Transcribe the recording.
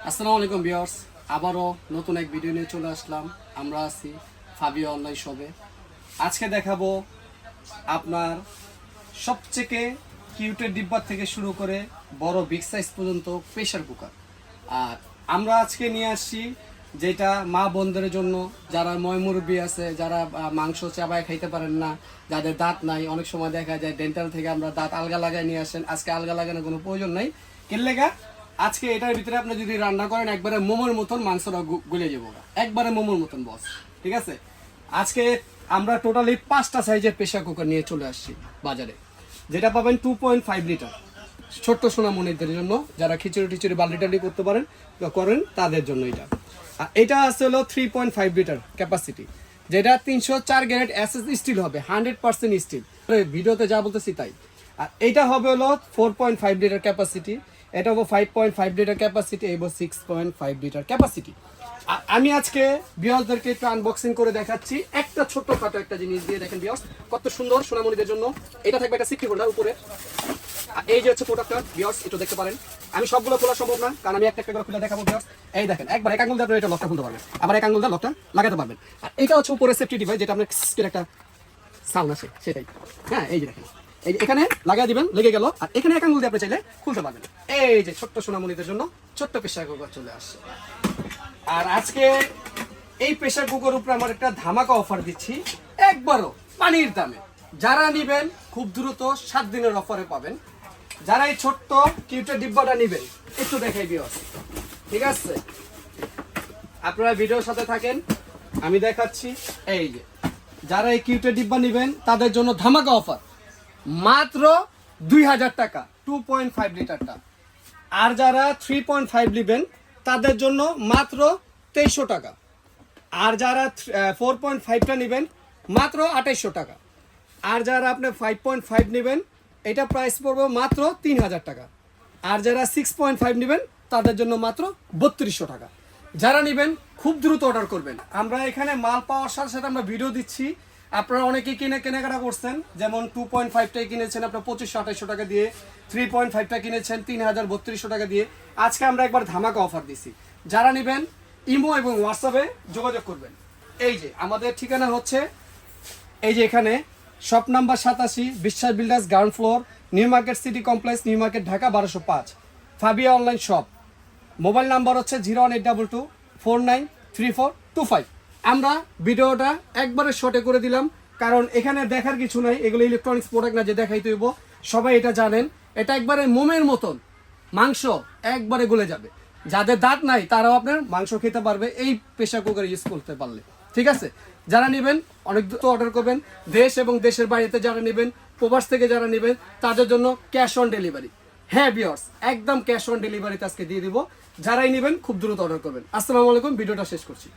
আসসালামু আলাইকুম ভিউয়ার্স, আবারও নতুন এক ভিডিও নিয়ে চলে আসলাম। আমরা আছি ফাবিয়া অনলাইন শপে। আজকে দেখাবো আপনার সবচেয়ে কিউটের ডিব্বা থেকে শুরু করে বড় বিগ সাইজ পর্যন্ত প্রেসার কুকার। আর আমরা আজকে নিয়ে আসছি যেটা মা বোনদের জন্য, যারা ময়মুরব্বী আছে, যারা মাংস চাবায় খাইতে পারেন না, যাদের দাঁত নাই। অনেক সময় দেখা যায় ডেন্টাল থেকে আমরা দাঁত আলগা লাগায় নিয়ে আসেন। আজকে আলগা লাগানোর কোনো প্রয়োজন নাই। কিনলেগা আজকে এটার ভিতরে আপনি যদি রান্না করেন একবারে মোমোর মতন মাংসটা গলে যাবো, একবারে মোমোর মতন বস। ঠিক আছে, আজকে আমরা টোটালি 5টা সাইজের প্রেসার কুকার নিয়ে চলে আসছি বাজারে, যেটা পাবেন 2.5 লিটার ছোট্ট সোনামণিদের জন্য, যারা খিচুড়ি টিচুড়ি বাল্টি টাল্টি করতে পারেন করেন তাদের জন্য এটা। আর এটা আছে হলো 3.5 লিটার ক্যাপাসিটি, যেটা 304 গ্রেড এসএস স্টিল হবে, 100% স্টিল। ভিডিওতে যা বলতেছি তাই। আর এটা হবে হলো 4.5 লিটার ক্যাপাসিটি, এটা হলো 5.5 লিটার ক্যাপাসিটি, এই 6.5 লিটার ক্যাপাসিটি। আর আমি আজকে ভিউয়ারদেরকে একটু আনবক্সিং করে দেখাচ্ছি একটা ছোট্টখাটো একটা জিনিস দিয়ে। দেখেন ভিউয়ার্স, কত সুন্দর সোনামণিদের জন্য। এটা থাকবে একটা সিক্টি হোল্ডার উপরে। এই যে হচ্ছে প্রোডাক্টটা ভিউয়ার্স, একটু দেখতে পারেন। আমি সবগুলো খোলা সম্ভব না, কারণ আমি একটা একটা করে খুলে দেখাবো ভিউয়ার্স। এই দেখেন, একবার এক আঙুল দিয়ে এটা লকটা খুলতে পারবেন, আবার এক আঙুল দিয়ে লকটা লাগাতে পারবেন। আর এটা হচ্ছে উপরে সেফটি ডিভাইস, যেটা আপনার একটা সাউন্ড আছে সেটাই। হ্যাঁ, এই যে দেখেন, এই এখানে লাগিয়ে দিবেন, লেগে গেল। আর এখানে এক আঙুল দিয়ে আপনি চাইলে খুলতে পারবেন। এই যে ছোট্ট সোনামণিদের জন্য ছোট্ট প্রেসার কুকার চলে আসছে। আর আজকে এই প্রেসার কুকার উপরে আমার একটা ধামাকা অফার দিচ্ছি, একবারও পানির দামে। যারা নিবেন খুব দ্রুত 7 দিনের অফারে পাবেন। যারা এই ছোট্ট কিউটের ডিব্বাটা নিবেন, একটু দেখাই দিও। ঠিক আছে, আপনারা ভিডিওর সাথে থাকেন, আমি দেখাচ্ছি। এই যে যারা এই কিউটের ডিব্বা নিবেন তাদের জন্য ধামাকা অফার, মাত্র 2000 টাকা 2.5 লিটারটা। আর যারা 3.5 নিবেন তাদের জন্য মাত্র 2300 টাকা। আর যারা 4.5টা নেবেন মাত্র 2800 টাকা। আর যারা আপনি 5.5 নেবেন এটা প্রাইস পড়বে মাত্র 3000 টাকা। আর যারা 6.5 নেবেন তাদের জন্য মাত্র 3200 টাকা। যারা নেবেন খুব দ্রুত অর্ডার করবেন। আমরা এখানে মাল পাওয়ার সাথে সাথে আমরা ভিডিও দিচ্ছি। আপনারা অনেকেই কেনাকাটা করছেন, যেমন 2.5টাই কিনেছেন আপনার 2500-2800 টাকা দিয়ে, 3.5টা কিনেছেন 3000-3200 টাকা দিয়ে। আজকে আমরা একবার ধামাকা অফার দিচ্ছি। যারা নেবেন ইমো এবং হোয়াটসঅ্যাপে যোগাযোগ করবেন। এই যে আমাদের ঠিকানা হচ্ছে এই যে এখানে, শপ নাম্বার 87, বিশ্বাস builders, ground floor, new market city complex, new market, Dhaka 1205, Fabia online shop. Mobile number হচ্ছে 01822493425। আমরা ভিডিওটা একবারে শর্টে করে দিলাম, কারণ এখানে দেখার কিছু নাই, এগুলো ইলেকট্রনিক্স প্রোডাক্ট না যে দেখাইতে হইব। সবাই এটা জানেন, এটা একবারে মোমের মতন মাংস একবারে গলে যাবে। যাদের দাঁত নাই তারাও আপনার মাংস খেতে পারবে এই প্রেসার কুকার ইউজ করতে পারলে। ঠিক আছে, যারা নেবেন অনেক দ্রুত অর্ডার করবেন। দেশ এবং দেশের বাইরেতে যারা নেবেন, প্রবাস থেকে যারা নেবেন তাদের জন্য ক্যাশ অন ডেলিভারি। হ্যাঁ ভিউয়ার্স, একদম ক্যাশ অন ডেলিভারিতে আজকে দিয়ে দিব। যারাই নেবেন খুব দ্রুত অর্ডার করবেন। আসসালামু আলাইকুম, ভিডিওটা শেষ করছি।